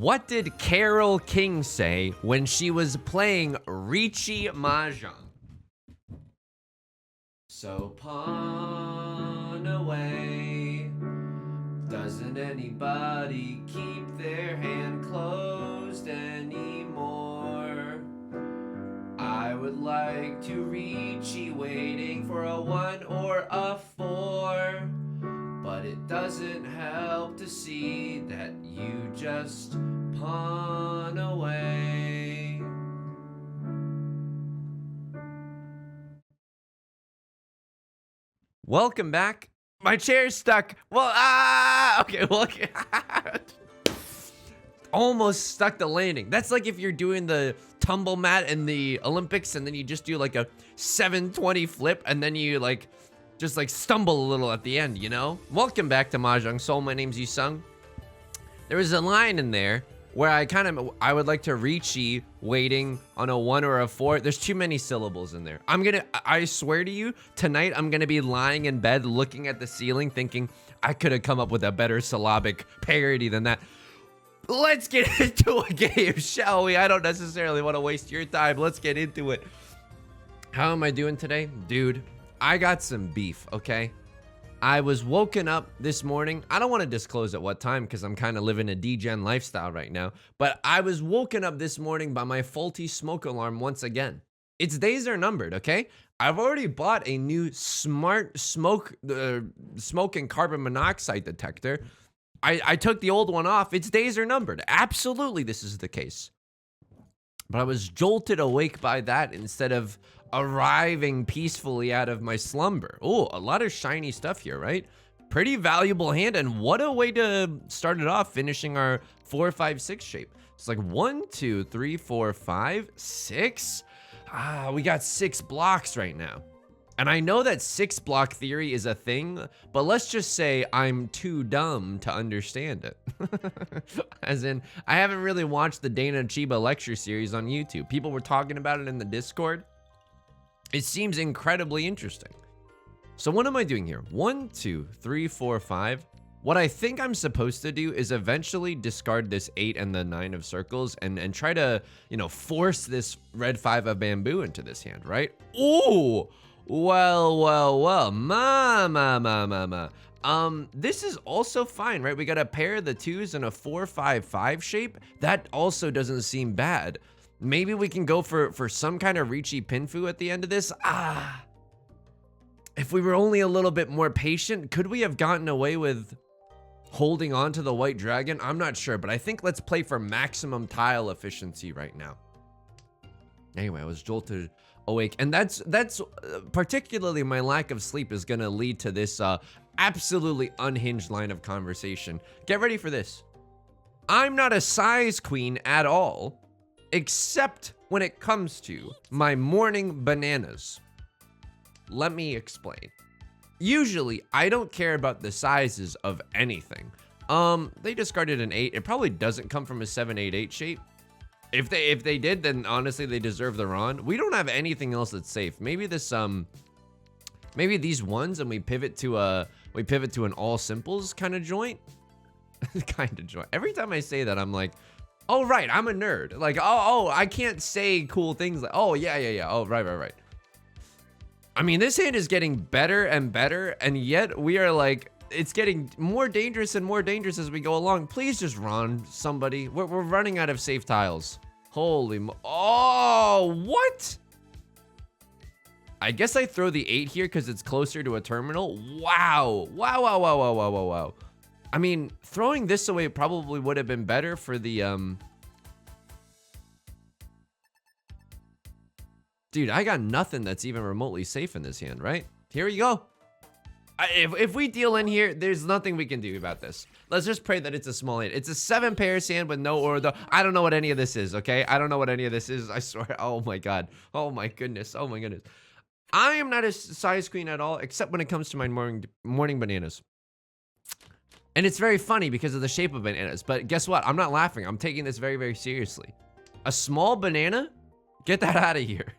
What did Carole King say when she was playing Riichi Mahjong? So pawn away. Doesn't anybody keep their hand closed anymore? I would like to Riichi waiting for a 1 or a 4. But it doesn't help to see that you just pawn away. Welcome back. My chair's stuck. Well, okay, well, almost stuck the landing. That's like if you're doing the tumble mat in the Olympics and then you just do like a 720 flip and then you just stumble a little at the end, you know? Welcome back to Mahjong Soul. My name's Yusong. There was a line in there where I would like to Riichi waiting on a 1 or a 4. There's too many syllables in there. I swear to you, tonight I'm gonna be lying in bed looking at the ceiling thinking I could have come up with a better syllabic parody than that. Let's get into a game, shall we? I don't necessarily want to waste your time. Let's get into it. How am I doing today? Dude, I got some beef, okay? I was woken up this morning. I don't want to disclose at what time because I'm kind of living a degen lifestyle right now. But I was woken up this morning by my faulty smoke alarm once again. Its days are numbered, okay? I've already bought a new smart smoke and carbon monoxide detector. I took the old one off. Its days are numbered. Absolutely, this is the case. But I was jolted awake by that instead of arriving peacefully out of my slumber. Oh, a lot of shiny stuff here, right? Pretty valuable hand, and what a way to start it off, finishing our 4, 5, 6 shape. It's like 1, 2, 3, 4, 5, 6. We got 6 blocks right now. And I know that 6 block theory is a thing, but let's just say I'm too dumb to understand it. As in, I haven't really watched the Dana Chiba lecture series on YouTube. People were talking about it in the Discord. It seems incredibly interesting. So what am I doing here? 1, 2, 3, 4, 5. What I think I'm supposed to do is eventually discard this 8 and the 9 of circles and try to, force this red 5 of bamboo into this hand, right? Ooh! Well, this is also fine, right? We got a pair of the 2s and a 4, 5, 5 shape. That also doesn't seem bad. Maybe we can go for some kind of Riichi Pinfu at the end of this. If we were only a little bit more patient, could we have gotten away with holding on to the white dragon? I'm not sure, but I think let's play for maximum tile efficiency right now. Anyway, I was jolted awake, and that's particularly my lack of sleep is gonna lead to this absolutely unhinged line of conversation. Get ready for this. I'm not a size queen at all, except when it comes to my morning bananas. Let me explain. Usually, I don't care about the sizes of anything. They discarded an 8. It probably doesn't come from a 7, 8, 8 shape. If they did, then honestly they deserve the Ron. We don't have anything else that's safe. Maybe this maybe these ones, and we pivot to an all simples kind of joint. Kind of joint. Every time I say that, I'm like, oh right, I'm a nerd. Like, oh, I can't say cool things like, oh yeah. Oh right. I mean, this hand is getting better and better, and yet we are like, it's getting more dangerous and more dangerous as we go along. Please just run, somebody. We're running out of safe tiles. Holy oh, what? I guess I throw the 8 here because it's closer to a terminal. Wow. I mean, throwing this away probably would have been better for the, Dude, I got nothing that's even remotely safe in this hand, right? Here we go. If we deal in here, there's nothing we can do about this. Let's just pray that it's a small hand. It's a 7 pairs hand with no order. I don't know what any of this is, okay? I don't know what any of this is. I swear. Oh my God. Oh my goodness. Oh my goodness. I am not a size queen at all, except when it comes to my morning bananas. And it's very funny because of the shape of bananas. But guess what? I'm not laughing. I'm taking this very, very seriously. A small banana? Get that out of here.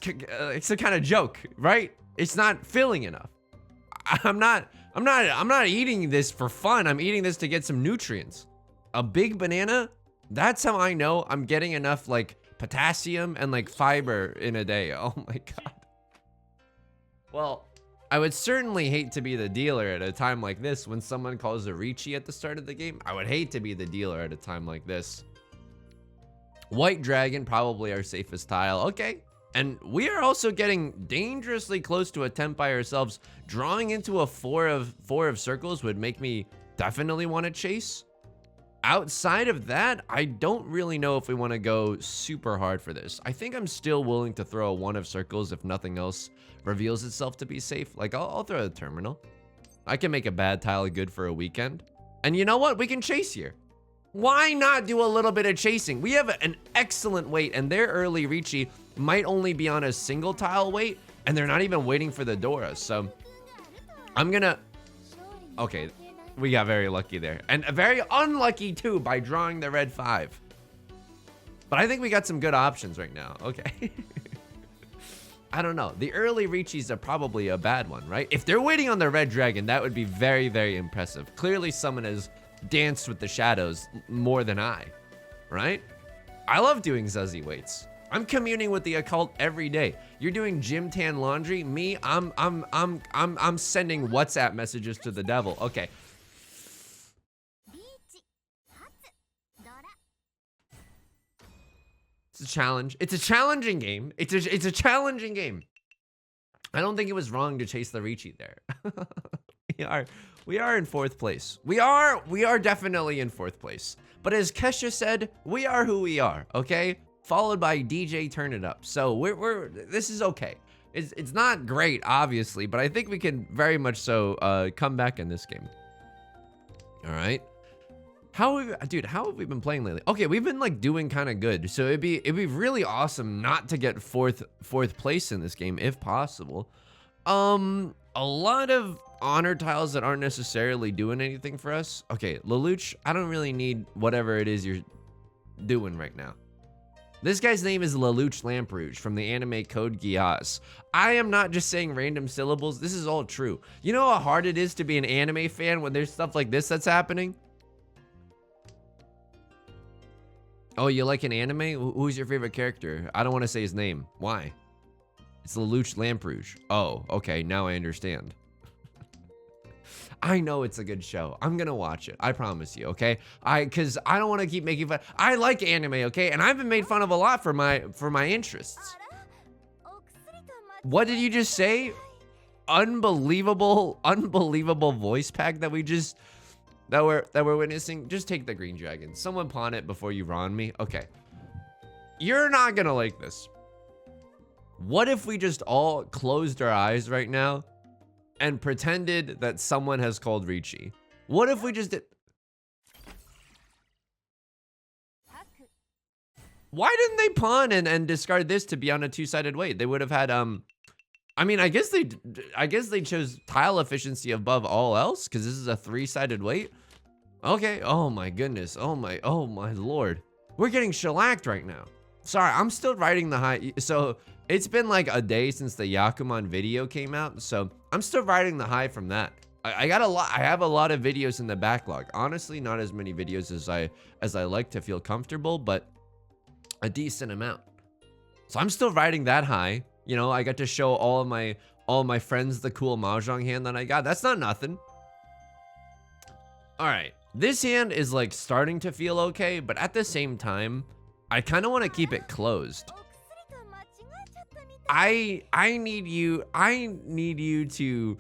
It's a kind of joke, right? It's not filling enough. I'm not eating this for fun. I'm eating this to get some nutrients. a big banana, that's how I know I'm getting enough like potassium and like fiber in a day. Oh my god. Well, I would certainly hate to be the dealer at a time like this when someone calls a Riichi at the start of the game. I would hate to be the dealer at a time like this. White dragon, probably our safest tile. Okay. And we are also getting dangerously close to a 10 by ourselves. Drawing into a four of circles would make me definitely want to chase. Outside of that, I don't really know if we want to go super hard for this. I think I'm still willing to throw a 1 of circles if nothing else reveals itself to be safe. Like, I'll throw a terminal. I can make a bad tile good for a weekend. And you know what? We can chase here. Why not do a little bit of chasing? We have an excellent wait, and their early Riichi might only be on a single tile wait, and they're not even waiting for the Dora. So I'm gonna... Okay. We got very lucky there. And very unlucky, too, by drawing the red 5. But I think we got some good options right now. Okay. I don't know. The early Riichis are probably a bad one, right? If they're waiting on the red dragon, that would be very, very impressive. Clearly, someone has danced with the shadows more than I, right? I love doing Zuzzy waits. I'm communing with the occult every day. You're doing gym tan laundry. Me, I'm sending WhatsApp messages to the devil. Okay. It's a challenge. It's a challenging game. It's a challenging game. I don't think it was wrong to chase the Riichi there. we are in 4th place. We are definitely in 4th place. But as Kesha said, we are who we are, okay? Followed by DJ Turn It Up. So this is okay. It's not great, obviously, but I think we can very much so come back in this game. All right. How have we been playing lately? Okay, we've been like doing kind of good. So it'd be really awesome not to get fourth place in this game if possible. A lot of honor tiles that aren't necessarily doing anything for us. Okay, Lelouch, I don't really need whatever it is you're doing right now. This guy's name is Lelouch Lamperouge from the anime Code Geass. I am not just saying random syllables. This is all true. You know how hard it is to be an anime fan when there's stuff like this that's happening? Oh, you like an anime? Who's your favorite character? I don't want to say his name. Why? It's Lelouch Lamperouge. Oh, okay. Now I understand. I know it's a good show. I'm gonna watch it. I promise you, okay? Cause I don't want to keep making fun. I like anime, okay? And I've been made fun of a lot for my interests. What did you just say? Unbelievable voice pack that we're witnessing. Just take the green dragon. Someone pawn it before you raw on me. Okay. You're not gonna like this. What if we just all closed our eyes right now and pretended that someone has called Riichi? What if we just did? Why didn't they pawn and discard this to be on a 2-sided wait? They would have had I mean, I guess they chose tile efficiency above all else because this is a 3-sided wait. Okay. Oh my goodness. Oh my lord. We're getting shellacked right now. Sorry, I'm still riding the high. So it's been like a day since the Yakuman video came out. So I'm still riding the high from that. I have a lot of videos in the backlog. Honestly, not as many videos as I like to feel comfortable, but a decent amount. So I'm still riding that high. You know, I got to show all of my friends the cool Mahjong hand that I got. That's not nothing. All right. This hand is like starting to feel okay, but at the same time, I kind of want to keep it closed. I need you to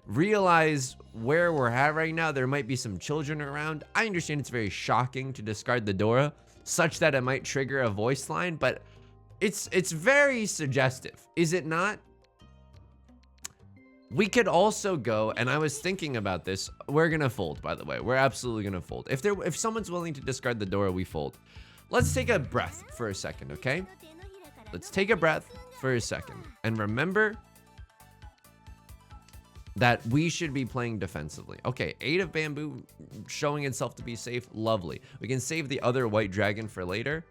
realize where we're at right now. There might be some children around. I understand it's very shocking to discard the Dora, such that it might trigger a voice line, but it's very suggestive, is it not? We could also go, and I was thinking about this. We're gonna fold, by the way. We're absolutely gonna fold. If someone's willing to discard the Dora, we fold. Let's take a breath for a second, okay? Let's take a breath for a second and remember that we should be playing defensively. Okay, 8 of bamboo showing itself to be safe. Lovely. We can save the other white dragon for later.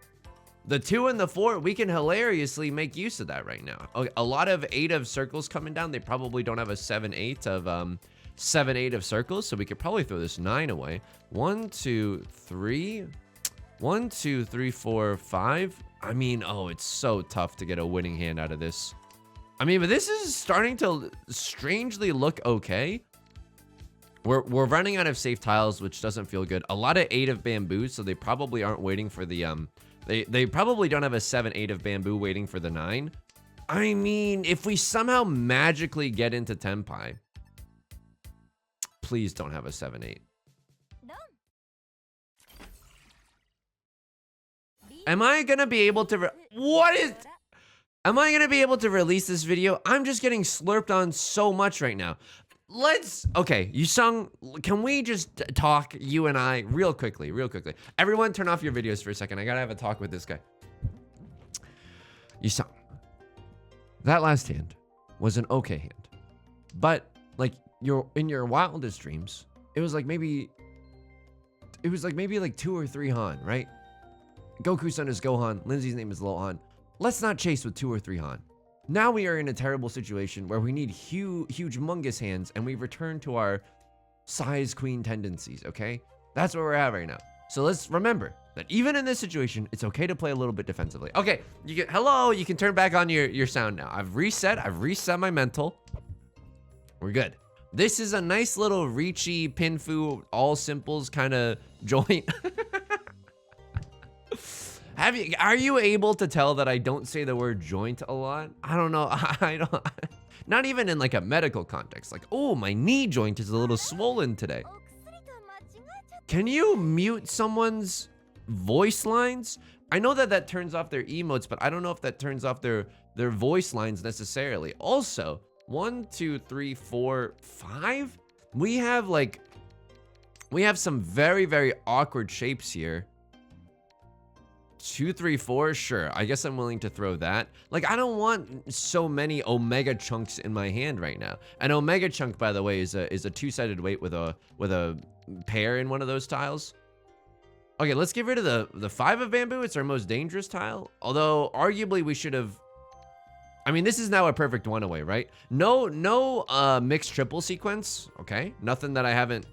The 2 and the 4, we can hilariously make use of that right now. Okay, a lot of 8 of circles coming down. They probably don't have a 7-8 7-8 of circles, so we could probably throw this 9 away. 1, 2, 3. 1, 2, 3, 4, 5. I mean, oh, it's so tough to get a winning hand out of this. I mean, but this is starting to strangely look okay. We're running out of safe tiles, which doesn't feel good. A lot of 8 of bamboo, so they probably aren't waiting for the they probably don't have a 7-8 of bamboo waiting for the 9. I mean, if we somehow magically get into Tenpai, please don't have a 7-8. Am I gonna be able to am I gonna be able to release this video? I'm just getting slurped on so much right now. Okay, Yusong, can we just talk, you and I, real quickly. Everyone turn off your videos for a second. I gotta have a talk with this guy. Yusong, that last hand was an okay hand. But, like, in your wildest dreams, it was like maybe like 2 or 3 Han, right? Goku's son is Gohan, Lindsay's name is Lohan. Let's not chase with 2 or 3 Han. Now we are in a terrible situation where we need humongous hands, and we return to our size queen tendencies, okay? That's where we're at right now. So let's remember that even in this situation, it's okay to play a little bit defensively. Okay, hello, you can turn back on your sound now. I've reset my mental. We're good. This is a nice little Riichi, Pinfu, all simples kind of joint. Are you able to tell that I don't say the word joint a lot? I don't know. I don't. Not even in like a medical context. Like, oh, my knee joint is a little swollen today. Can you mute someone's voice lines? I know that turns off their emotes, but I don't know if that turns off their voice lines necessarily. Also, 1, 2, 3, 4, 5. We have some very, very awkward shapes here. 2, 3, 4, sure. I guess I'm willing to throw that. Like, I don't want so many Omega chunks in my hand right now. An Omega chunk, by the way, is a 2-sided weight with a pair in one of those tiles. Okay, let's get rid of the 5 of bamboo. It's our most dangerous tile. Although, arguably, we should have. I mean, this is now a perfect 1 away, right? No mixed triple sequence. Okay, nothing that I haven't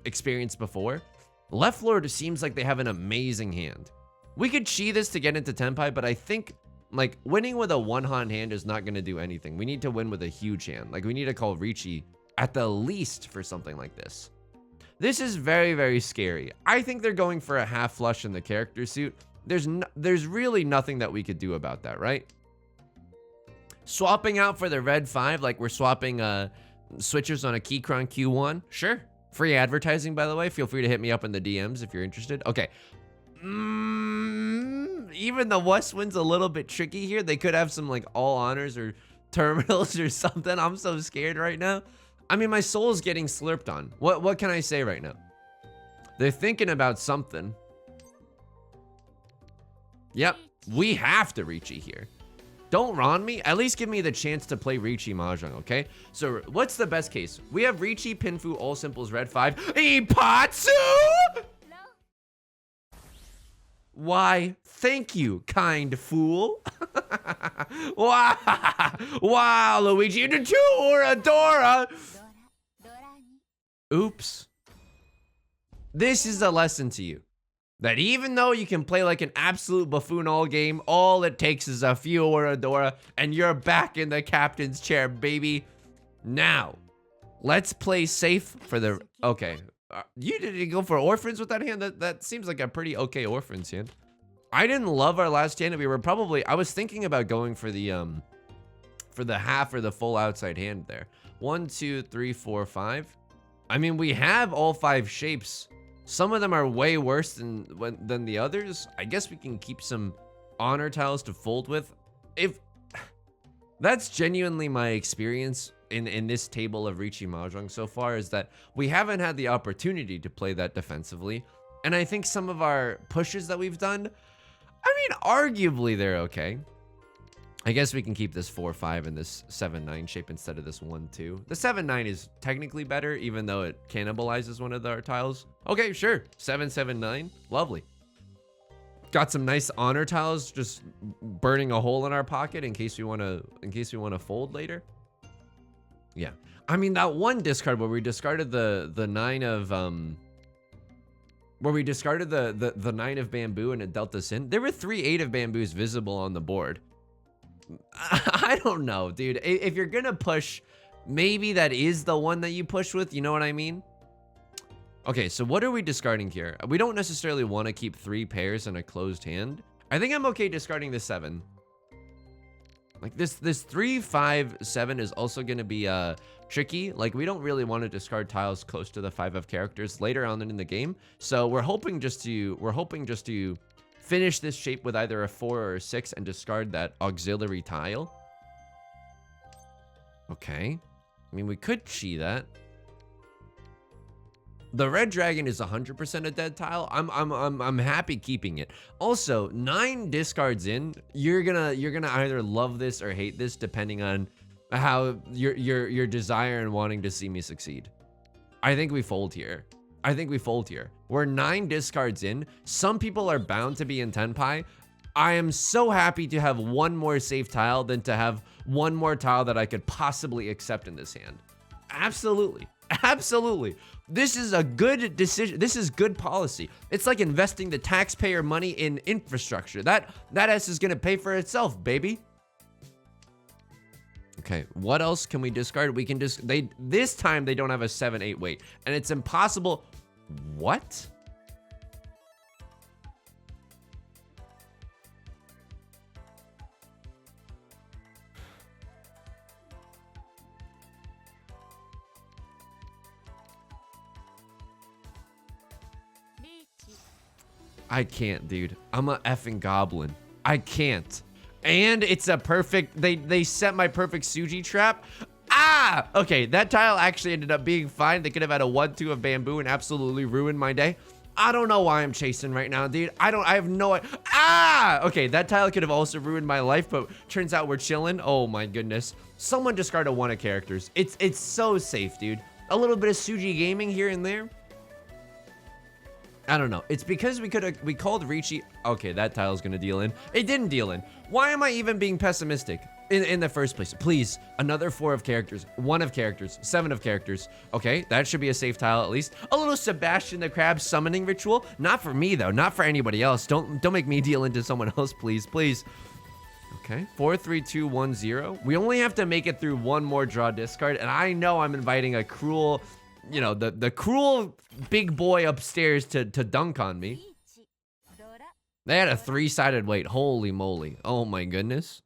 experienced before. Left Lord seems like they have an amazing hand. We could chi this to get into Tenpai, but I think, like, winning with a 1 Han hand is not going to do anything. We need to win with a huge hand. Like, we need to call Riichi at the least for something like this. This is very, very scary. I think they're going for a half flush in the character suit. There's really nothing that we could do about that, right? Swapping out for the red 5, like we're swapping switchers on a Keychron Q1. Sure. Free advertising, by the way. Feel free to hit me up in the DMs if you're interested. Okay. Even the West Wind's a little bit tricky here. They could have some like all honors or terminals or something. I'm so scared right now. I mean, my soul's getting slurped on. What can I say right now? They're thinking about something. Yep, we have to Riichi here. Don't Ron me. At least give me the chance to play Riichi Mahjong, okay? So what's the best case? We have Riichi, Pinfu, all simples, red 5. Ipatsu! Why, thank you, kind fool. Wow, Luigi into 2 or Adora. Oops. This is a lesson to you. That even though you can play like an absolute buffoon all game, all it takes is a few or Adora, and you're back in the captain's chair, baby. Now, let's play safe for the... Okay. You didn't go for orphans with that hand? That seems like a pretty okay orphans hand. I didn't love our last hand. We were probably... I was thinking about going for the half or the full outside hand there. 1, 2, 3, 4, 5. I mean, we have all 5 shapes. Some of them are way worse than the others. I guess we can keep some honor tiles to fold with. If that's genuinely my experience in this table of Riichi Mahjong so far, is that we haven't had the opportunity to play that defensively. And I think some of our pushes that we've done, I mean, arguably they're okay. I guess we can keep this 4-5 in this 7-9 shape instead of this 1-2. The 7-9 is technically better, even though it cannibalizes one of our tiles. Okay, sure. 7-7-9. Lovely. Got some nice honor tiles just burning a hole in our pocket in case we want to fold later. Yeah. I mean, that one discard where we discarded the nine of where we discarded the nine of bamboo and it dealt us in. There were 3 8 of bamboos visible on the board. I don't know, dude. If you're gonna push, maybe that is the one that you push with. You know what I mean? Okay, so what are we discarding here? We don't necessarily want to keep 3 pairs in a closed hand. I think I'm okay discarding the 7. Like this 3, 5, 7 is also going to be tricky. Like we don't really want to discard tiles close to the 5 of characters later on in the game. So we're hoping just to finish this shape with either a 4 or a 6 and discard that auxiliary tile. Okay. I mean, we could chi that. The red dragon is 100% a dead tile. I'm happy keeping it. Also, 9 discards in, you're gonna either love this or hate this depending on how your desire and wanting to see me succeed. I think we fold here. We're 9 discards in. Some people are bound to be in Tenpai. I am so happy to have one more safe tile than to have one more tile that I could possibly accept in this hand. Absolutely. Absolutely. This is a good decision. This is good policy. It's like investing the taxpayer money in infrastructure. That S is gonna pay for itself, baby. Okay, what else can we discard? We can just this time they don't have a 7-8 weight, and it's impossible. What? I can't, dude. I'm a effing goblin. I can't. And it's a perfect, they set my perfect Suji trap. Ah! Okay, that tile actually ended up being fine. They could have had a 1-2 of bamboo and absolutely ruined my day. I don't know why I'm chasing right now, dude. I have no idea. Ah! Okay, that tile could have also ruined my life, but turns out we're chilling. Oh my goodness. Someone discarded 1 of characters. It's so safe, dude. A little bit of Suji gaming here and there. I don't know. It's because we called Riichi. Okay, that tile's gonna deal in. It didn't deal in. Why am I even being pessimistic in the first place? Please, another 4 of characters, 1 of characters, 7 of characters. Okay, that should be a safe tile at least. A little Sebastian the Crab summoning ritual. Not for me though. Not for anybody else. Don't make me deal into someone else, please, please. Okay, 4, 3, 2, 1, 0. We only have to make it through 1 more draw discard, and I know I'm inviting a cruel, you know, the cruel big boy upstairs to dunk on me. They had a 3-sided weight. Holy moly. Oh my goodness.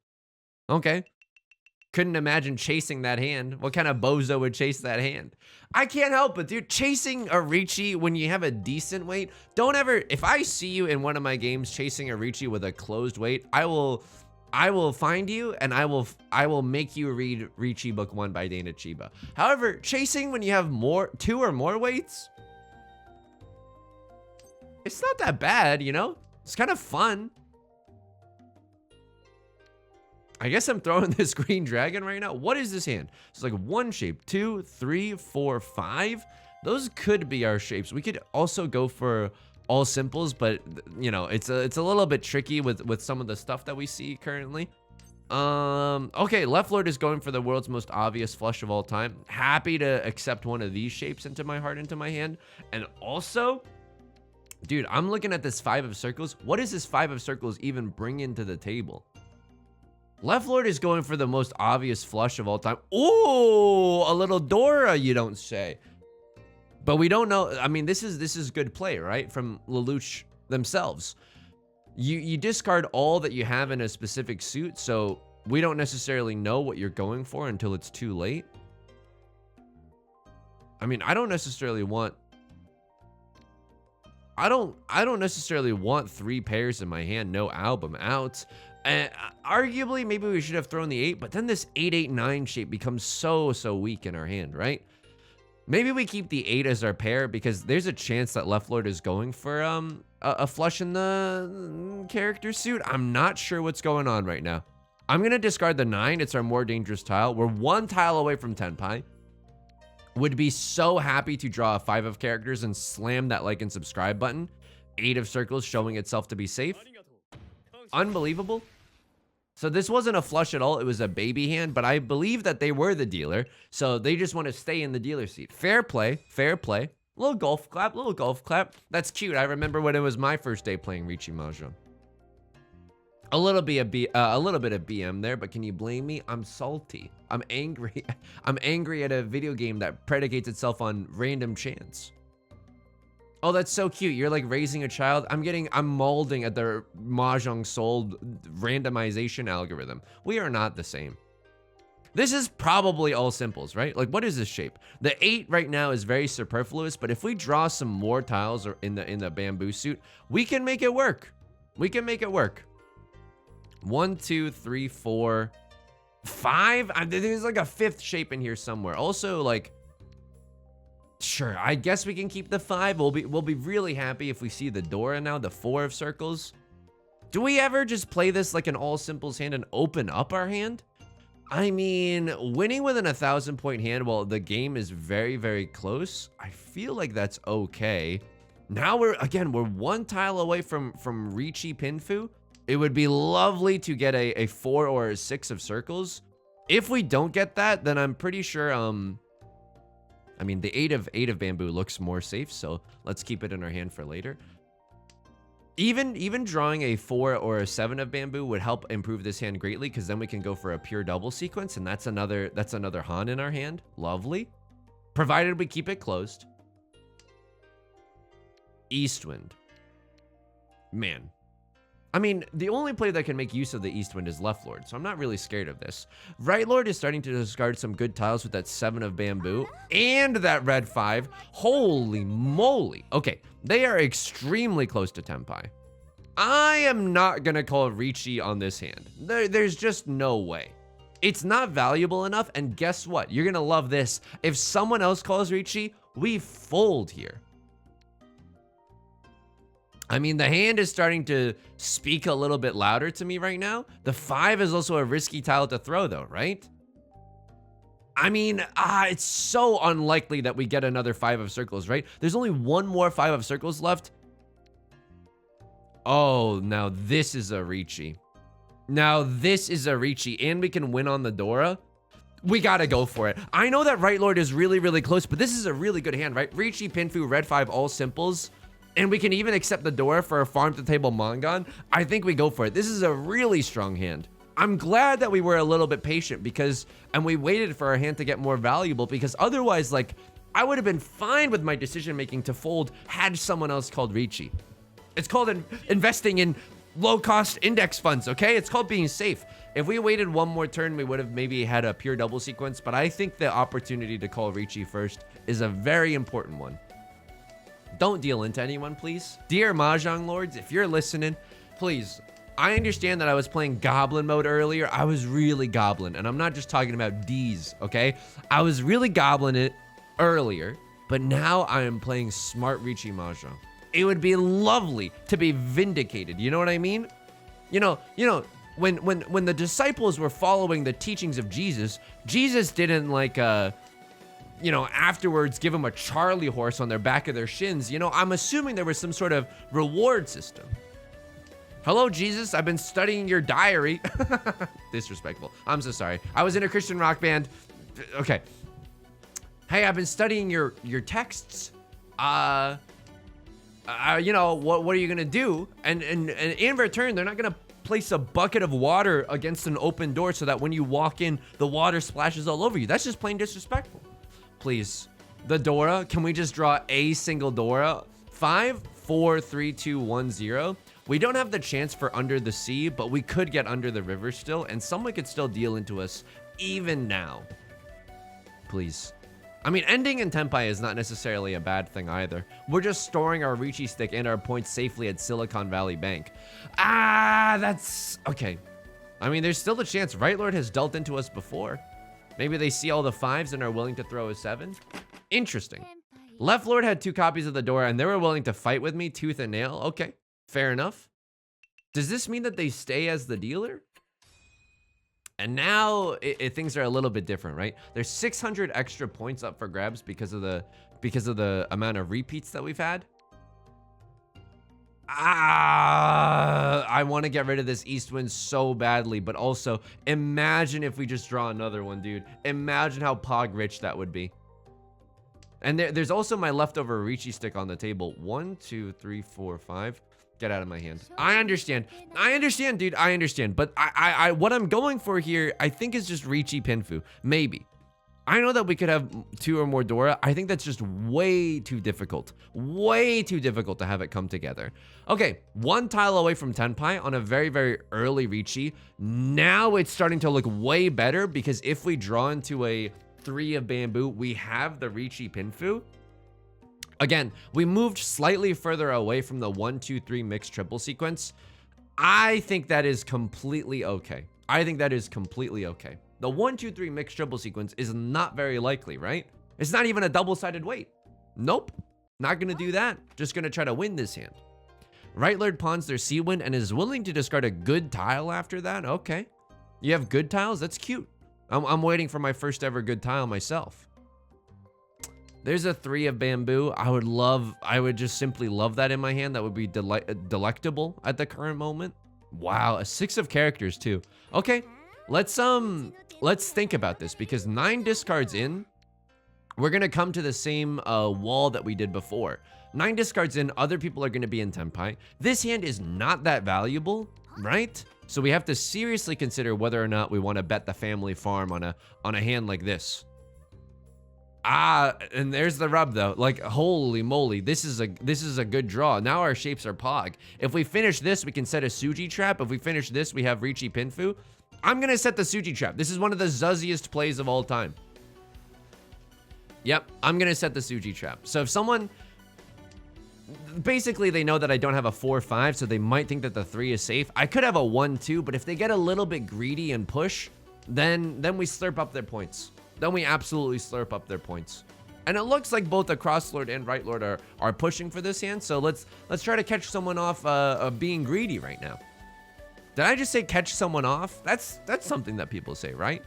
Okay. Couldn't imagine chasing that hand. What kind of bozo would chase that hand? I can't help it, dude. Chasing a Riichi when you have a decent weight. Don't ever, if I see you in one of my games chasing a Riichi with a closed weight, I will find you and I will make you read Riichi Book 1 by Dana Chiba. However, chasing when you have 2 or more weights, it's not that bad, you know? It's kind of fun. I guess I'm throwing this green dragon right now. What is this hand? It's like 1 shape, 2, 3, 4, 5. Those could be our shapes. We could also go for all simples, but you know, it's a little bit tricky with some of the stuff that we see currently. Okay, Left Lord is going for the world's most obvious flush of all time. Happy to accept one of these shapes into my heart, into my hand. And also, dude, I'm looking at this 5 of circles. What does this 5 of circles even bring into the table? Left Lord is going for the most obvious flush of all time. Ooh, a little Dora, you don't say. But we don't know. I mean, this is good play, right? From Lelouch themselves. You discard all that you have in a specific suit, so we don't necessarily know what you're going for until it's too late. I mean, I don't necessarily want 3 pairs in my hand, no album out. Arguably, maybe we should have thrown the 8, but then this 8-8-9 shape becomes so weak in our hand, right? Maybe we keep the 8 as our pair because there's a chance that Left Lord is going for a flush in the character suit. I'm not sure what's going on right now. I'm gonna discard the 9. It's our more dangerous tile. We're 1 tile away from Tenpai. Would be so happy to draw a 5 of characters and slam that like and subscribe button. 8 of circles showing itself to be safe. Unbelievable. So this wasn't a flush at all. It was a baby hand, but I believe that they were the dealer. So they just want to stay in the dealer seat. Fair play, fair play. Little golf clap, little golf clap. That's cute. I remember when it was my first day playing Riichi Mahjong. A little bit of BM there, but can you blame me? I'm salty. I'm angry. I'm angry at a video game that predicates itself on random chance. Oh, that's so cute. You're like raising a child. I'm molding at the Mahjong Soul randomization algorithm. We are not the same. This is probably all simples, right? Like, what is this shape? The 8 right now is very superfluous, but if we draw some more tiles or in the bamboo suit, we can make it work. We can make it work. 1, 2, 3, 4, 5. There's like a 5th shape in here somewhere. Also, like, sure, I guess we can keep the 5. We'll be really happy if we see the Dora now, the 4 of circles. Do we ever just play this like an all simples hand and open up our hand? I mean, winning with an 1,000-point hand while the game is very, very close, I feel like that's okay. Now we're 1 tile away from Riichi Pinfu. It would be lovely to get a 4 or a 6 of circles. If we don't get that, then I'm pretty sure, I mean, the 8 of bamboo looks more safe, so let's keep it in our hand for later. Even drawing a 4 or a 7 of bamboo would help improve this hand greatly, because then we can go for a pure double sequence, and that's another Han in our hand. Lovely. Provided we keep it closed. Eastwind. Man. I mean, the only player that can make use of the Eastwind is Left Lord, so I'm not really scared of this. Right Lord is starting to discard some good tiles with that 7 of bamboo and that red 5. Holy moly. Okay, they are extremely close to Tenpai. I am not gonna call Riichi on this hand. There's just no way. It's not valuable enough, and guess what? You're gonna love this. If someone else calls Riichi, we fold here. I mean, the hand is starting to speak a little bit louder to me right now. The 5 is also a risky tile to throw, though, right? I mean, it's so unlikely that we get another 5 of circles, right? There's only 1 more 5 of circles left. Oh, now this is a Riichi. Now this is a Riichi, and we can win on the Dora. We gotta go for it. I know that Right Lord is really, really close, but this is a really good hand, right? Riichi, Pinfu, red 5, all simples. And we can even accept the Dora for a farm to table Mangan. I think we go for it. This is a really strong hand. I'm glad that we were a little bit patient and we waited for our hand to get more valuable, because otherwise, like, I would have been fine with my decision making to fold had someone else called Riichi. It's called investing in low cost index funds, okay? It's called being safe. If we waited 1 more turn, we would have maybe had a pure double sequence, but I think the opportunity to call Riichi first is a very important one. Don't deal into anyone, please. Dear Mahjong Lords, if you're listening, please. I understand that I was playing Goblin mode earlier. I was really Goblin, and I'm not just talking about D's, okay? I was really Goblin it earlier, but now I am playing smart Riichi Mahjong. It would be lovely to be vindicated. You know what I mean? You know, when the disciples were following the teachings of Jesus, Jesus didn't like afterwards give them a Charlie horse on their back of their shins. I'm assuming there was some sort of reward system. Hello, Jesus, I've been studying your diary. Disrespectful. I'm so sorry. I was in a Christian rock band. Okay. Hey, I've been studying your texts. What are you gonna do? And in return, they're not gonna place a bucket of water against an open door so that when you walk in, the water splashes all over you. That's just plain disrespectful. Please, the Dora, can we just draw a single Dora? 5, 4, 3, 2, 1, 0. We don't have the chance for under the sea, but we could get under the river still, and someone could still deal into us even now. Please. I mean, ending in Tenpai is not necessarily a bad thing either. We're just storing our Riichi stick and our points safely at Silicon Valley Bank. That's okay. I mean, there's still a chance. Right Lord has dealt into us before. Maybe they see all the 5s and are willing to throw a 7. Interesting. Left Lord had 2 copies of the Dora, and they were willing to fight with me tooth and nail. Okay, fair enough. Does this mean that they stay as the dealer? And now things are a little bit different, right? There's 600 extra points up for grabs because of the amount of repeats that we've had. I want to get rid of this east wind so badly, but also imagine if we just draw another one, dude. Imagine how pog rich that would be. And there's also my leftover Riichi stick on the table. 1, 2, 3, 4, 5. Get out of my hand. I understand, dude. I understand. But I what I'm going for here, I think is just Riichi Pinfu. Maybe. I know that we could have 2 or more Dora. I think that's just way too difficult. Way too difficult to have it come together. Okay, 1 tile away from Tenpai on a very, very early Riichi. Now it's starting to look way better because if we draw into a 3 of bamboo, we have the Riichi Pinfu. Again, we moved slightly further away from the 1, 2, 3 mixed triple sequence. I think that is completely okay. I think that is completely okay. The 1, 2, 3 mixed triple sequence is not very likely, right? It's not even a double-sided weight. Nope. Not gonna do that. Just gonna try to win this hand. Right Lord pawns their Sea Wind and is willing to discard a good tile after that. Okay. You have good tiles? That's cute. I'm waiting for my first ever good tile myself. There's a 3 of bamboo. I would just simply love that in my hand. That would be delectable at the current moment. Wow, a 6 of characters too. Okay, let's think about this because 9 discards in, we're gonna come to the same wall that we did before. 9 discards in, other people are gonna be in Tenpai. This hand is not that valuable, right? So we have to seriously consider whether or not we want to bet the family farm on a hand like this. And there's the rub though. Like, holy moly, this is a good draw. Now our shapes are pog. If we finish this, we can set a Suji trap. If we finish this, we have Riichi Pinfu. I'm gonna set the Suji trap. This is one of the zuzziest plays of all time. Yep, I'm gonna set the Suji trap. So if someone, basically they know that I don't have a 4-5, so they might think that the 3 is safe. I could have a 1-2, but if they get a little bit greedy and push, then we slurp up their points. Then we absolutely slurp up their points. And it looks like both the Cross Lord and Right Lord are pushing for this hand, so let's try to catch someone off of being greedy right now. Did I just say catch someone off? That's something that people say, right?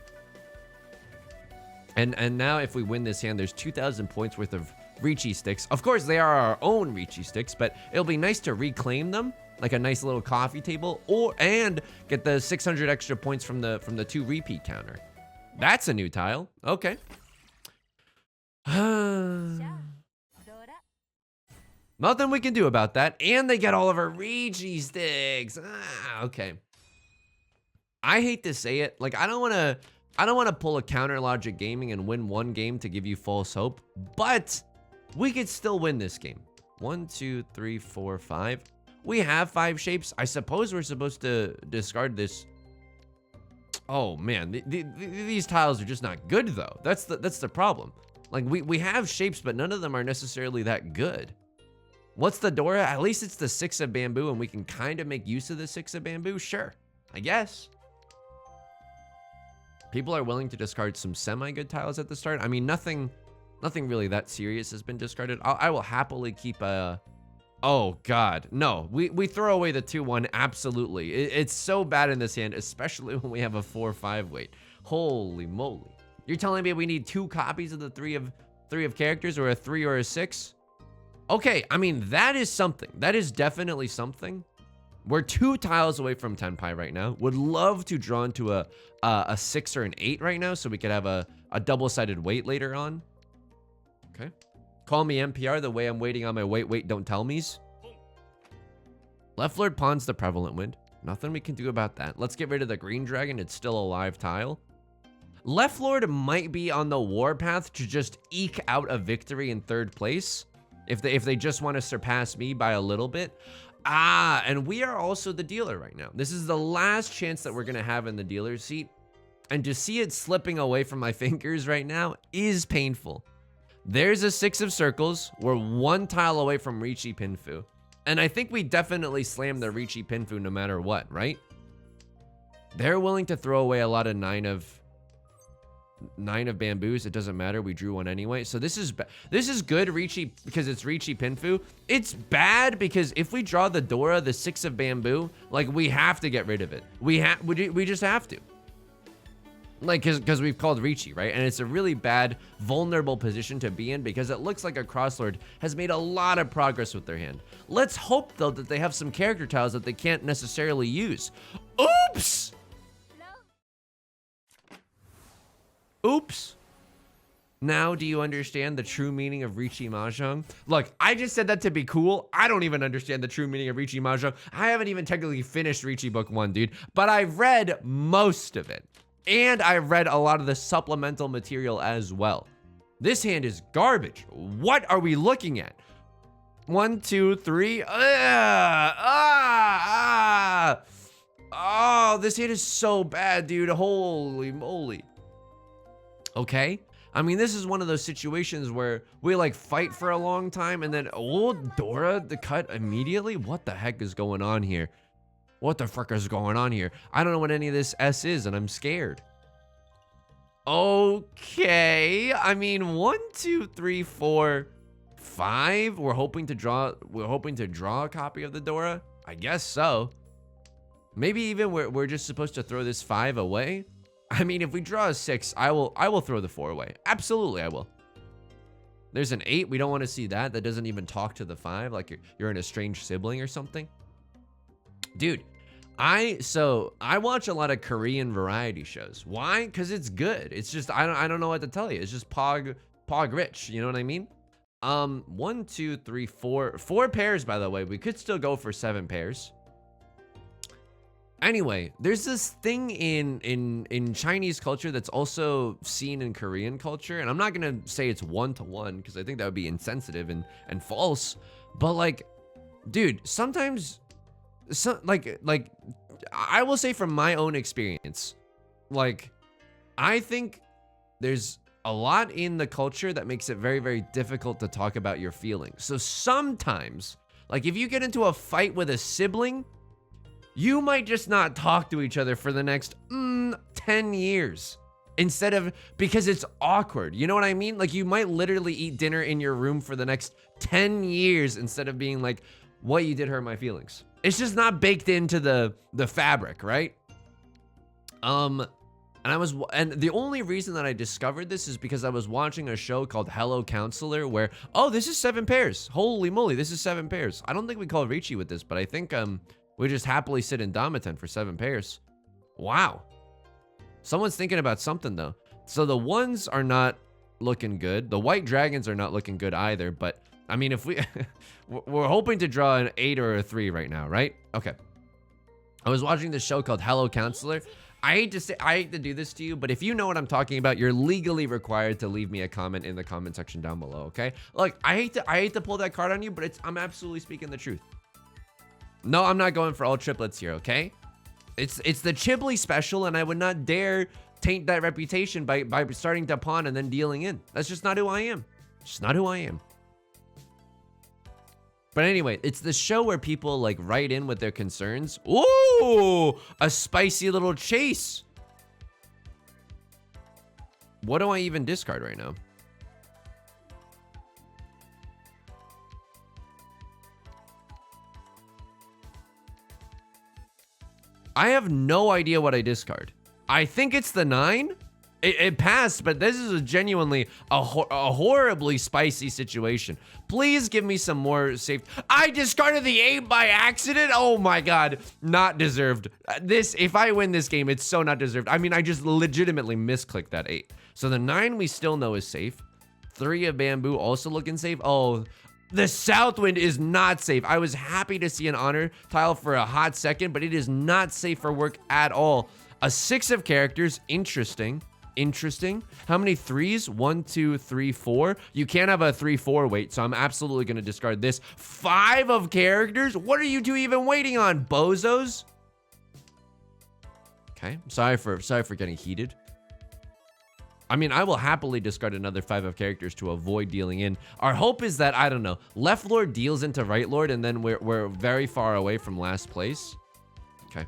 And now if we win this hand, there's 2,000 points worth of Riichi sticks. Of course, they are our own Riichi sticks, but it'll be nice to reclaim them, like a nice little coffee table, and get the 600 extra points from the 2 repeat counter. That's a new tile. Okay. Nothing we can do about that. And they get all of our Riichi sticks. Okay. I hate to say it. Like, I don't want to pull a Counter Logic Gaming and win 1 game to give you false hope, but we could still win this game. 1, 2, 3, 4, 5. We have 5 shapes. I suppose we're supposed to discard this. Oh man, these tiles are just not good though. That's the problem. Like we have shapes, but none of them are necessarily that good. What's the Dora? At least it's the 6 of bamboo, and we can kind of make use of the 6 of bamboo. Sure, I guess. People are willing to discard some semi-good tiles at the start. I mean, nothing really that serious has been discarded. I will happily keep a. Oh God, no, we throw away the 2-1, absolutely. It's so bad in this hand, especially when we have a 4-5 weight. Holy moly. You're telling me we need 2 copies of the 3 of characters, or a 3 or a 6? Okay, I mean, that is something. That is definitely something. We're 2 tiles away from Tenpai right now. Would love to draw into a 6 or an 8 right now, so we could have a double-sided weight later on. Okay. Call me NPR the way I'm waiting on my wait, don't tell me's. Left Lord pawns the Prevalent Wind. Nothing we can do about that. Let's get rid of the Green Dragon. It's still a live tile. Left Lord might be on the warpath to just eke out a victory in 3rd place. If they just want to surpass me by a little bit. And we are also the dealer right now. This is the last chance that we're going to have in the dealer's seat. And to see it slipping away from my fingers right now is painful. There's a 6 of circles. We're 1 tile away from Riichi Pinfu. And I think we definitely slam the Riichi Pinfu no matter what, right? They're willing to throw away a lot of 9 of bamboos. It doesn't matter. We drew 1 anyway. So this is good, Riichi, because it's Riichi Pinfu. It's bad because if we draw the Dora, the 6 of bamboo, like, we have to get rid of it. We just have to. Like, because we've called Riichi, right? And it's a really bad, vulnerable position to be in because it looks like a crosslord has made a lot of progress with their hand. Let's hope, though, that they have some character tiles that they can't necessarily use. Oops! Oops. Now, do you understand the true meaning of Riichi Mahjong? Look, I just said that to be cool. I don't even understand the true meaning of Riichi Mahjong. I haven't even technically finished Riichi Book 1, dude. But I've read most of it. And I've read a lot of the supplemental material as well. This hand is garbage. What are we looking at? 1, 2, 3. Oh, this hand is so bad, dude. Holy moly. Okay. I mean, this is one of those situations where we like fight for a long time and then, oh, Dora, the cut immediately? What the heck is going on here? What the frick is going on here? I don't know what any of this S is, and I'm scared. Okay. I mean, 1, 2, 3, 4, 5. We're hoping to draw a copy of the Dora. I guess so. Maybe even we're just supposed to throw this 5 away. I mean, if we draw a 6, I will throw the 4 away. Absolutely, I will. There's an 8. We don't want to see that. That doesn't even talk to the 5, like you're an estranged sibling or something. Dude, I watch a lot of Korean variety shows. Why? Because it's good. It's just I don't know what to tell you. It's just pog rich. You know what I mean? 1, 2, 3, 4 pairs. By the way, we could still go for 7 pairs. Anyway, there's this thing in Chinese culture that's also seen in Korean culture, and I'm not gonna say it's 1-to-1 because I think that would be insensitive and false. But like, dude, sometimes. So like I will say from my own experience, like I think there's a lot in the culture that makes it very, very difficult to talk about your feelings. So sometimes, like if you get into a fight with a sibling, you might just not talk to each other for the next 10 years instead of, because it's awkward. You know what I mean? Like you might literally eat dinner in your room for the next 10 years instead of being like, what you did hurt my feelings. It's just not baked into the fabric, right? And the only reason that I discovered this is because I was watching a show called Hello Counselor where, oh, this is 7 pairs. Holy moly, this is 7 pairs. I don't think we call Riichi with this, but I think we just happily sit in Damaten for 7 pairs. Wow. Someone's thinking about something though. So the ones are not looking good. The white dragons are not looking good either, but I mean, if we, we're hoping to draw an 8 or a 3 right now, right? Okay. I was watching this show called Hello Counselor. I hate to do this to you, but if you know what I'm talking about, you're legally required to leave me a comment in the comment section down below, okay? Look, I hate to pull that card on you, but I'm absolutely speaking the truth. No, I'm not going for all triplets here, okay? It's the Chibli special, and I would not dare taint that reputation by starting to pawn and then dealing in. That's just not who I am. Just not who I am. But anyway, it's the show where people like write in with their concerns. Ooh, a spicy little chase. What do I even discard right now? I have no idea what I discard. I think it's the 9. It passed, but this is genuinely a horribly spicy situation. Please give me some more safe. I discarded the 8 by accident. Oh my God, not deserved. This, if I win this game, it's so not deserved. I mean, I just legitimately misclicked that 8. So the 9 we still know is safe. 3 of bamboo also looking safe. Oh, the Southwind is not safe. I was happy to see an honor tile for a hot second, but it is not safe for work at all. A 6 of characters, interesting. Interesting. How many 3s? 1, 2, 3, 4. You can't have a 3-4 wait, so I'm absolutely going to discard this. 5 of characters? What are you two even waiting on, bozos? Okay, sorry for getting heated. I mean, I will happily discard another 5 of characters to avoid dealing in. Our hope is that, I don't know, left lord deals into right lord, and then we're very far away from last place. Okay.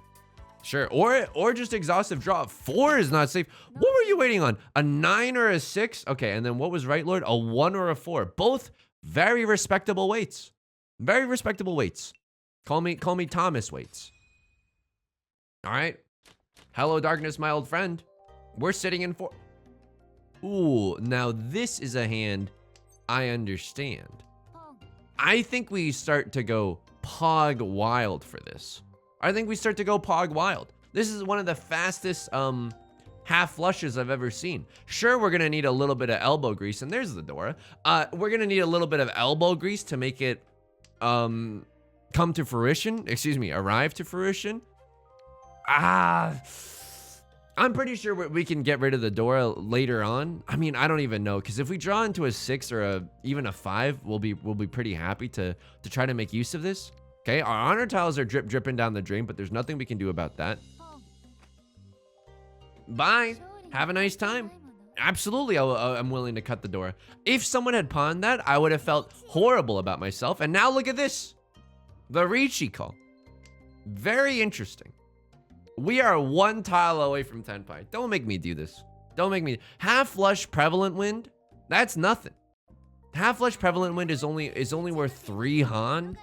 Sure, or just exhaustive draw. 4 is not safe. What were you waiting on? A 9 or a 6? Okay, and then what was right lord? A 1 or a 4. Both very respectable weights. Very respectable weights. Call me Thomas weights. All right. Hello, darkness, my old friend. We're sitting in 4. Ooh, now this is a hand I understand. I think we start to go Pog Wild for this. I think we start to go Pog Wild. This is one of the fastest half flushes I've ever seen. Sure, we're gonna need a little bit of elbow grease, and there's the Dora. We're gonna need a little bit of elbow grease to make it come to fruition. Excuse me, arrive to fruition. I'm pretty sure we can get rid of the Dora later on. I mean, I don't even know, because if we draw into a 6 or even a 5, we'll be pretty happy to try to make use of this. Okay, our honor tiles are dripping down the drain, but there's nothing we can do about that. Bye. Have a nice time. Absolutely, I'm willing to cut the Dora. If someone had pawned that, I would have felt horrible about myself. And now look at this. The Riichi call. Very interesting. We are 1 tile away from Tenpai. Don't make me do this. Don't make me. Half flush prevalent wind. That's nothing. Half flush prevalent wind is only worth 3 Han.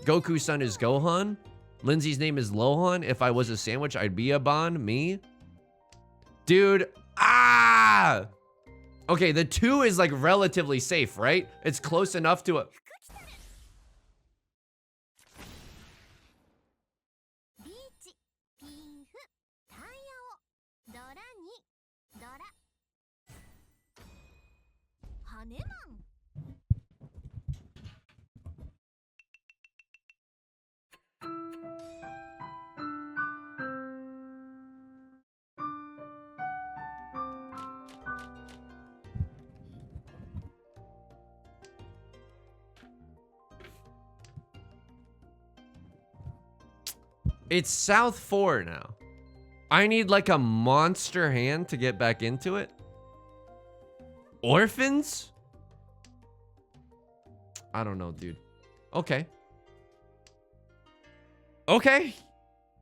Goku's son is Gohan. Lindsay's name is Lohan. If I was a sandwich, I'd be a Bon. Me. Dude. Okay, the 2 is like relatively safe, right? It's close enough to a. It's South 4 now. I need like a monster hand to get back into it. Orphans? I don't know, dude. Okay. Okay.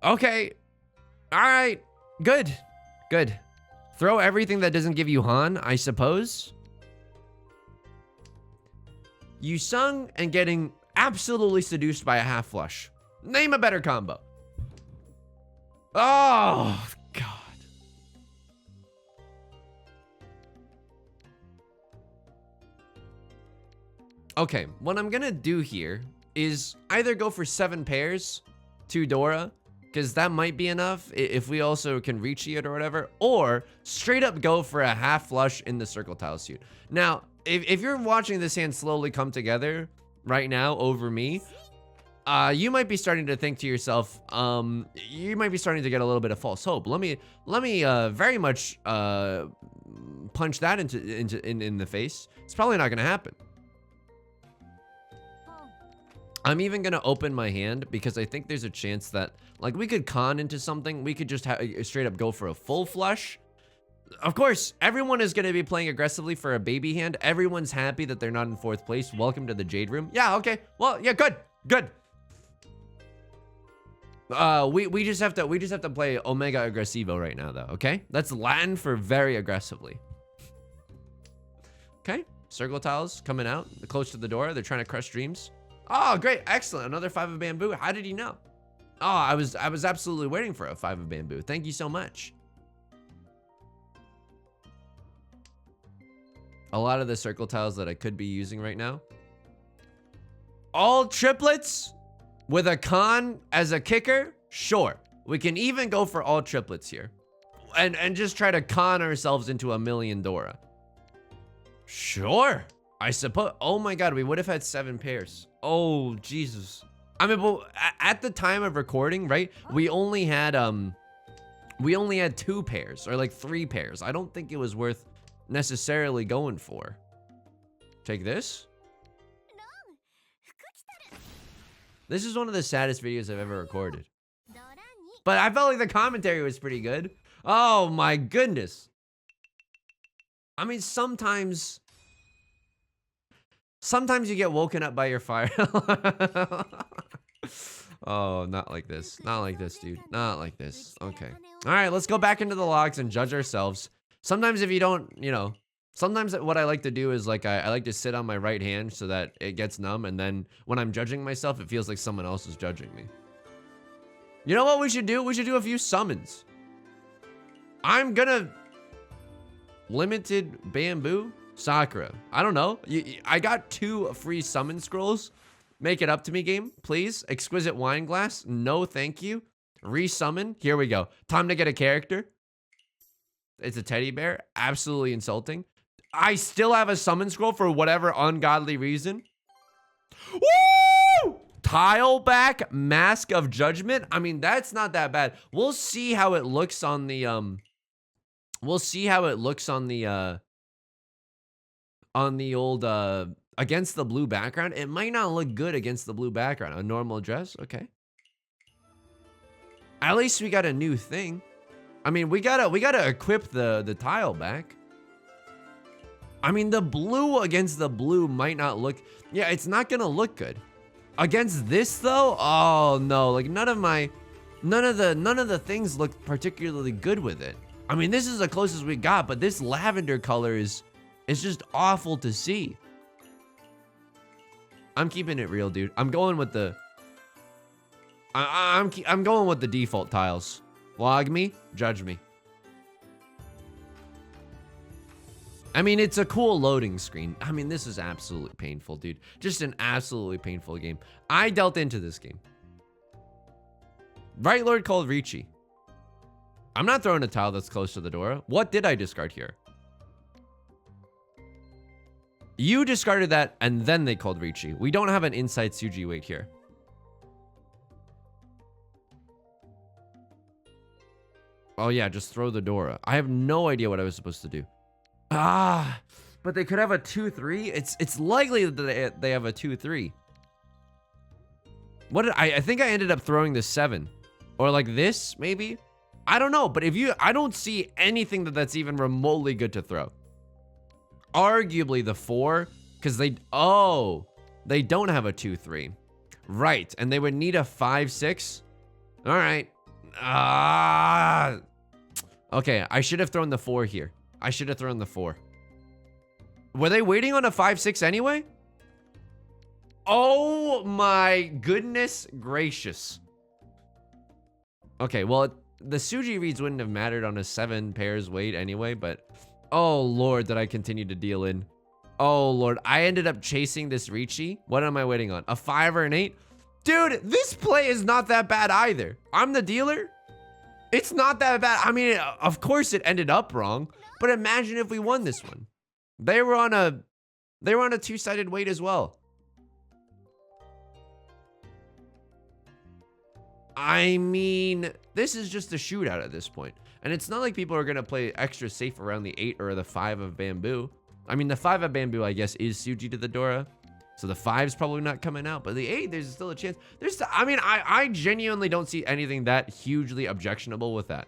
Okay. All right. Good. Good. Throw everything that doesn't give you Han, I suppose. Yusong and getting absolutely seduced by a half flush. Name a better combo. Oh, God. Okay, what I'm gonna do here is either go for 7 pairs to Dora, because that might be enough if we also can reach it or whatever, or straight up go for a half flush in the circle tile suit. Now, if you're watching this hand slowly come together right now over me, you might be starting to think to yourself, you might be starting to get a little bit of false hope. Let me very much punch that in the face. It's probably not gonna happen. I'm even gonna open my hand because I think there's a chance that like we could con into something. We could just straight up go for a full flush. Of course, everyone is gonna be playing aggressively for a baby hand. Everyone's happy that they're not in 4th place. Welcome to the Jade Room. Yeah, okay. Well, yeah, good. We just have to play Omega Aggressivo right now though, okay? That's Latin for very aggressively. Okay, circle tiles coming out, close to the door. They're trying to crush dreams. Oh, great, excellent. Another 5 of bamboo. How did he know? Oh, I was absolutely waiting for a 5 of bamboo. Thank you so much. A lot of the circle tiles that I could be using right now. All triplets with a con as a kicker? Sure. We can even go for all triplets here. And just try to con ourselves into a million Dora. Sure. I suppose. Oh my God, we would have had 7 pairs. Oh, Jesus. I mean, well, at the time of recording, right? We only had 2 pairs or like 3 pairs. I don't think it was worth necessarily going for. Take this. This is one of the saddest videos I've ever recorded. But I felt like the commentary was pretty good. Oh my goodness. I mean, sometimes you get woken up by your fire. Oh, not like this. Not like this, dude. Not like this. Okay. All right, let's go back into the logs and judge ourselves. Sometimes if you don't, you know, sometimes what I like to do is like I like to sit on my right hand so that it gets numb, and then when I'm judging myself, it feels like someone else is judging me. You know what we should do? We should do a few summons. I'm gonna Limited bamboo? Sakura. I don't know. I got 2 free summon scrolls. Make it up to me, game, please. Exquisite wine glass. No, thank you. Resummon. Here we go. Time to get a character. It's a teddy bear. Absolutely insulting. I still have a summon scroll for whatever ungodly reason. Woo! Tile back, Mask of Judgment. I mean, that's not that bad. We'll see how it looks on the we'll see how it looks on the old against the blue background. It might not look good against the blue background. A normal dress, okay. At least we got a new thing. I mean, we gotta equip the tile back. I mean, the blue against the blue might not look, yeah, it's not gonna look good. Against this though, oh no, like none of the things look particularly good with it. I mean, this is the closest we got, but this lavender color is just awful to see. I'm keeping it real, dude. I'm going with the I'm going with the default tiles. Log me, judge me. I mean, it's a cool loading screen. I mean, this is absolutely painful, dude. Just an absolutely painful game. I dealt into this game. Right Lord called Riichi. I'm not throwing a tile that's close to the door. What did I discard here? You discarded that, and then they called Riichi. We don't have an inside Tsuji weight here. Oh yeah, just throw the Dora. I have no idea what I was supposed to do. Ah, but they could have a 2-3. It's likely that they have a 2-3. What did I think I ended up throwing the 7, or like this maybe. I don't know, but I don't see anything that's even remotely good to throw. Arguably the 4, because they don't have a 2-3, right? And they would need a 5-6. All right. Okay, I should have thrown the 4 here. I should have thrown the 4. Were they waiting on a 5-6 anyway? Oh my goodness gracious. Okay, well, the Tsuji reads wouldn't have mattered on a 7 pairs weight anyway, but oh lord, did I continue to deal in. Oh lord, I ended up chasing this Riichi. What am I waiting on? A 5 or an 8? Dude, this play is not that bad either. I'm the dealer. It's not that bad. I mean, of course it ended up wrong, but imagine if we won this one. They were on a two-sided weight as well. I mean, this is just a shootout at this point. And it's not like people are going to play extra safe around the 8 or the 5 of bamboo. I mean, the 5 of bamboo, I guess, is Tsuji to the Dora. So the 5's probably not coming out, but the 8, there's still a chance. I mean, I genuinely don't see anything that hugely objectionable with that.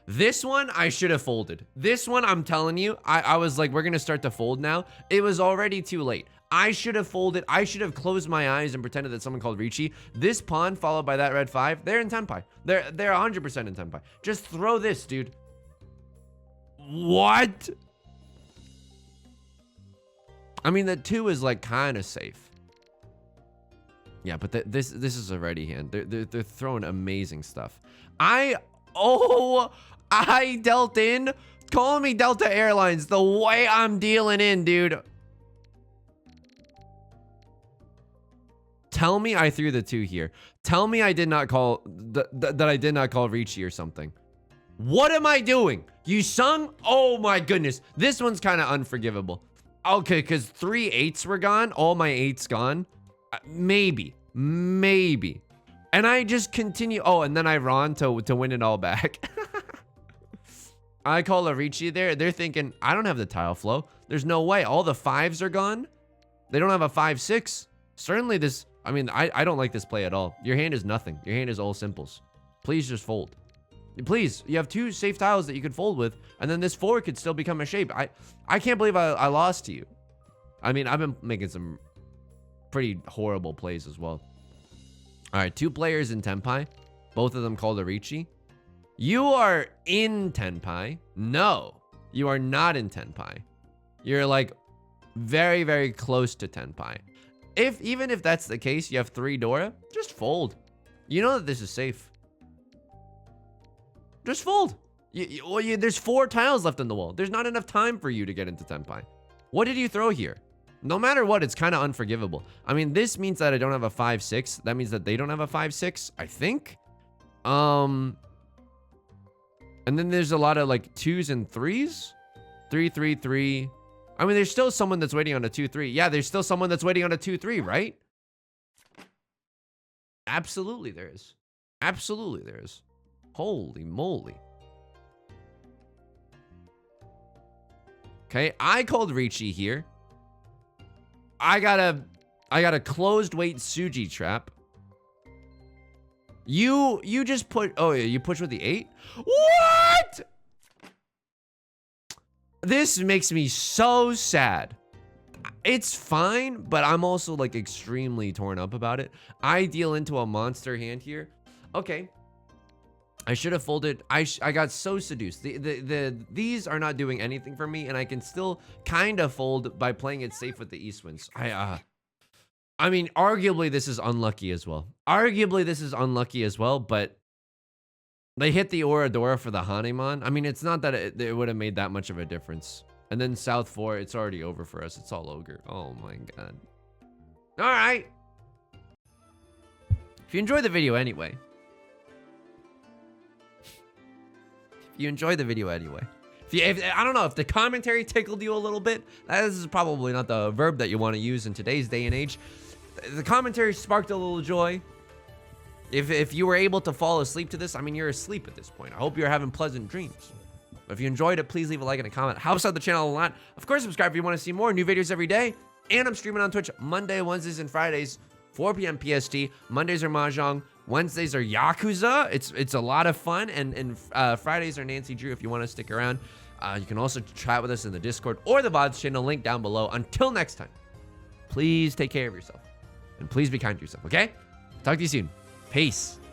This one, I should have folded. This one, I'm telling you, I was like, we're going to start to fold now. It was already too late. I should have folded. I should have closed my eyes and pretended that someone called Riichi. This pawn followed by that red 5, they're in tenpai. They're 100% in tenpai. Just throw this, dude. What? I mean, the 2 is like kind of safe. Yeah, but this is a ready hand. They're throwing amazing stuff. I dealt in. Call me Delta Airlines. The way I'm dealing in, dude. Tell me I threw the 2 here. Tell me I did not call that I did not call Riichi or something. What am I doing? Yusong? Oh my goodness. This one's kind of unforgivable. Okay, because 3 8s were gone. All my 8s gone. Maybe. And I just continue. Oh, and then I run to win it all back. I call a Riichi there. They're thinking, I don't have the tile flow. There's no way. All the 5s are gone. They don't have a 5-6. Certainly this, I mean, I don't like this play at all. Your hand is nothing. Your hand is all simples. Please just fold. Please, you have 2 safe tiles that you could fold with, and then this 4 could still become a shape. I can't believe I lost to you. I mean, I've been making some pretty horrible plays as well. All right, 2 players in tenpai. Both of them called a Riichi. You are in tenpai. No, you are not in tenpai. You're like very, very close to tenpai. Even if that's the case, you have 3 Dora, just fold. You know that this is safe. Just fold. There's 4 tiles left on the wall. There's not enough time for you to get into Tenpai. What did you throw here? No matter what, it's kind of unforgivable. I mean, this means that I don't have a 5-6. That means that they don't have a 5-6, I think. And then there's a lot of like 2s and 3s. 3, 3, 3. I mean, there's still someone that's waiting on a 2-3. Yeah, there's still someone that's waiting on a 2-3, right? Absolutely there is. Absolutely there is. Holy moly. Okay, I called Riichi here. I got a closed weight Suji trap. You just put, oh yeah, you push with the 8? What? This makes me so sad. It's fine, but I'm also like extremely torn up about it. I deal into a monster hand here. Okay. I should have folded. I got so seduced. These are not doing anything for me, and I can still kind of fold by playing it safe with the east winds. I mean, arguably this is unlucky as well. Arguably this is unlucky as well, but they hit the Oradora for the Hanemon. I mean, it's not that it would have made that much of a difference. And then South 4, it's already over for us. It's all ogre. Oh my god. All right. If you enjoyed the video anyway. If I don't know, if the commentary tickled you a little bit, this is probably not the verb that you want to use in today's day and age. The commentary sparked a little joy. If you were able to fall asleep to this, I mean, you're asleep at this point. I hope you're having pleasant dreams. If you enjoyed it, please leave a like and a comment. Helps out the channel a lot. Of course, subscribe if you want to see more new videos every day. And I'm streaming on Twitch Monday, Wednesdays, and Fridays, 4 p.m. PST. Mondays are Mahjong. Wednesdays are Yakuza. It's a lot of fun. And Fridays are Nancy Drew if you want to stick around. You can also chat with us in the Discord or the VODs channel, link down below. Until next time, please take care of yourself. And please be kind to yourself, okay? Talk to you soon. Peace.